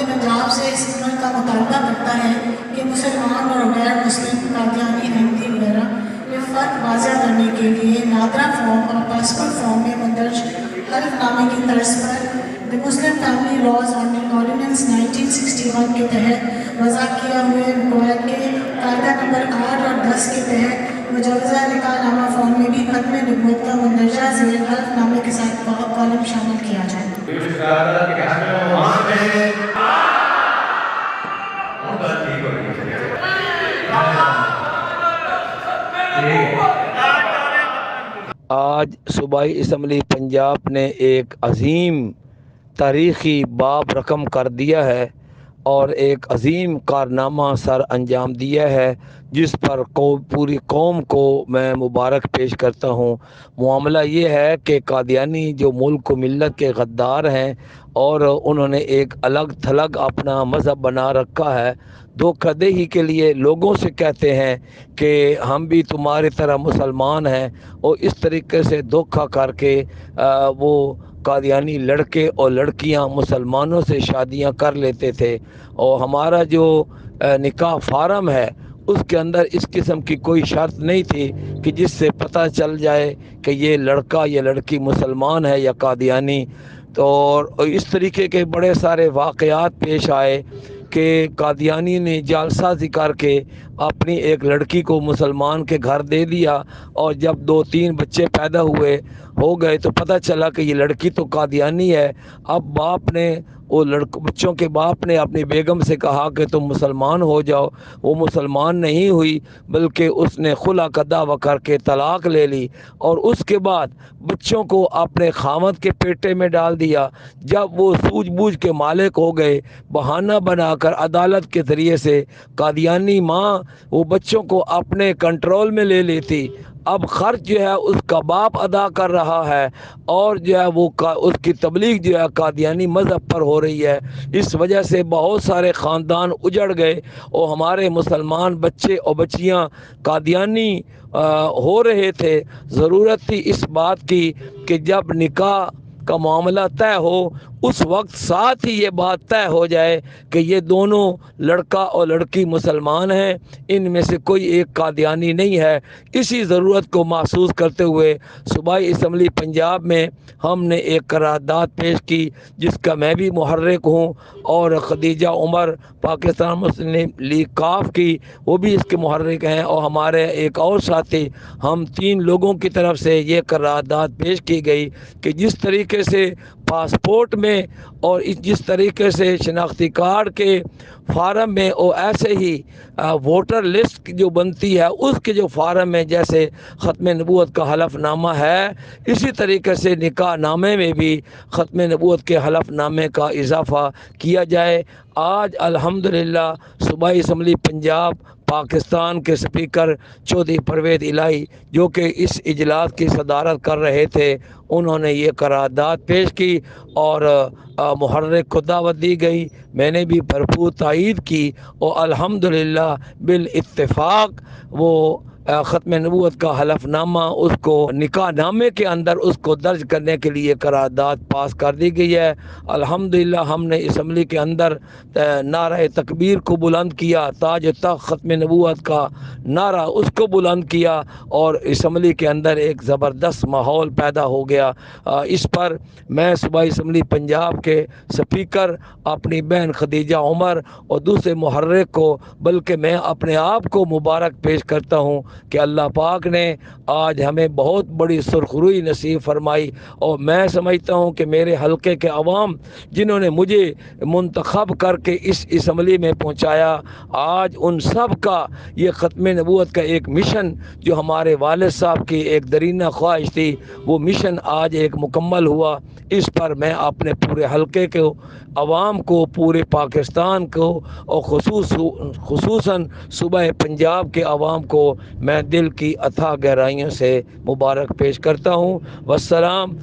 पंजाब से इस अमल का मुतालबा करता है कि मुसलमान और गैर मुस्लिम कादियानी अहमदी वगैरह में फ़र्क वाज़ह करने के लिए नादरा फॉर्म और पासपोर्ट फॉर्म में मंदर्ज हल्फनामे की तर्ज पर the Muslim family laws and ordinance 1961 के तहत वज़ा किया हुए कवायद के कायदा नंबर 8 और 10 के तहत मुजवज़ा निकाहनामा फॉर्म में भी खत्म नबूवत का मंदरजा ज़ेर हल्फनामे के साथ कॉलम शामिल किया जाए। आज सूबाई असम्बली पंजाब ने एक अजीम तारीख़ी बाब रकम कर दिया है और एक अजीम कारनामा सर अंजाम दिया है, जिस पर पूरी कौम को मैं मुबारक पेश करता हूँ। मामला ये है कि कादियानी जो मुल्क व मिल्लत के गद्दार हैं और उन्होंने एक अलग थलग अपना मज़हब बना रखा है, धोखाधड़ी के लिए लोगों से कहते हैं कि हम भी तुम्हारी तरह मुसलमान हैं, और इस तरीके से धोखा करके वो कादियानी लड़के और लड़कियां मुसलमानों से शादियां कर लेते थे। और हमारा जो निकाह फार्म है उसके अंदर इस किस्म की कोई शर्त नहीं थी कि जिससे पता चल जाए कि ये लड़का या लड़की मुसलमान है या कादियानी। तो और इस तरीके के बड़े सारे वाक़यात पेश आए कि कादियानी ने जालसाज़ी करके अपनी एक लड़की को मुसलमान के घर दे दिया, और जब 2-3 बच्चे पैदा हो गए तो पता चला कि ये लड़की तो कादियानी है। अब बाप ने बच्चों के बाप ने अपनी बेगम से कहा कि तुम मुसलमान हो जाओ। वो मुसलमान नहीं हुई, बल्कि उसने खुला का दावा करके तलाक ले ली, और उसके बाद बच्चों को अपने खामद के पेटे में डाल दिया। जब वो सूझबूझ के मालिक हो गए, बहाना बनाकर अदालत के ज़रिए से कादियानी माँ वो बच्चों को अपने कंट्रोल में ले लेती। अब ख़र्च जो है उसका बाप अदा कर रहा है, और जो है वो उसकी तबलीग जो है कादियानी मज़हब पर हो रही है। इस वजह से बहुत सारे ख़ानदान उजड़ गए और हमारे मुसलमान बच्चे और बच्चियां कादियानी हो रहे थे। ज़रूरत थी इस बात की कि जब निकाह का मामला तय हो उस वक्त साथ ही ये बात तय हो जाए कि ये दोनों लड़का और लड़की मुसलमान हैं, इनमें से कोई एक कादियानी नहीं है। इसी ज़रूरत को महसूस करते हुए सूबाई असम्बली पंजाब में हमने एक करारदाद पेश की, जिसका मैं भी मुहर्रिक हूँ, और खदीजा उमर पाकिस्तान मुस्लिम लीग काफ की वो भी इसके मुहर्रिक हैं, और हमारे एक और साथी, हम 3 लोगों की तरफ से ये करारदाद पेश की गई कि जिस तरीके से पासपोर्ट में और जिस तरीके से शनाख्ती कार्ड के फार्म में और ऐसे ही वोटर लिस्ट जो बनती है उसके जो फार्म में जैसे ख़त्म नबूवत का हलफनामा है, इसी तरीके से निकाह नामे में भी ख़त्म नबूवत के हलफनामे का इजाफ़ा किया जाए। आज अल्हम्दुलिल्लाह सूबाई असम्बली पंजाब पाकिस्तान के स्पीकर चौधरी परवेज़ इलाही जो कि इस इजलास की सदारत कर रहे थे, उन्होंने ये करारदाद पेश की और मुहर्रिक को दावत दी गई। मैंने भी भरपूर तायीद की और अल्हम्दुलिल्लाह बिल इत्तेफाक वो ख़त्म नबूवत का हलफनामा उसको निकाह नामे के अंदर उसको दर्ज करने के लिए करारदाद पास कर दी गई है। अल्हम्दुलिल्लाह हमने असम्बली के अंदर नारा तकबीर को बुलंद किया, ताज तख्त ख़त्म नबूवत का नारा उसको बुलंद किया, और असम्बली के अंदर एक ज़बरदस्त माहौल पैदा हो गया। इस पर मैं सूबाई असम्बली पंजाब के स्पीकर अपनी बहन खदीजा उमर और दूसरे मुहर्रिक को, बल्कि मैं अपने आप को मुबारक पेश करता हूँ कि अल्लाह पाक ने आज हमें बहुत बड़ी सुरखरुई नसीब फरमाई। और मैं समझता हूँ कि मेरे हलके के अवाम जिन्होंने मुझे मुंतखब करके इस असम्बली में पहुँचाया, आज उन सब का ये ख़त्म नबूवत का एक मिशन जो हमारे वालिद साहब की एक दरीना ख्वाहिश थी, वो मिशन आज एक मुकम्मल हुआ। इस पर मैं अपने पूरे हलके के अवाम को, पूरे पाकिस्तान को और खुसूसन सूबा पंजाब के अवाम को मैं दिल की अथाह गहराइयों से मुबारक पेश करता हूँ। वस्सलाम।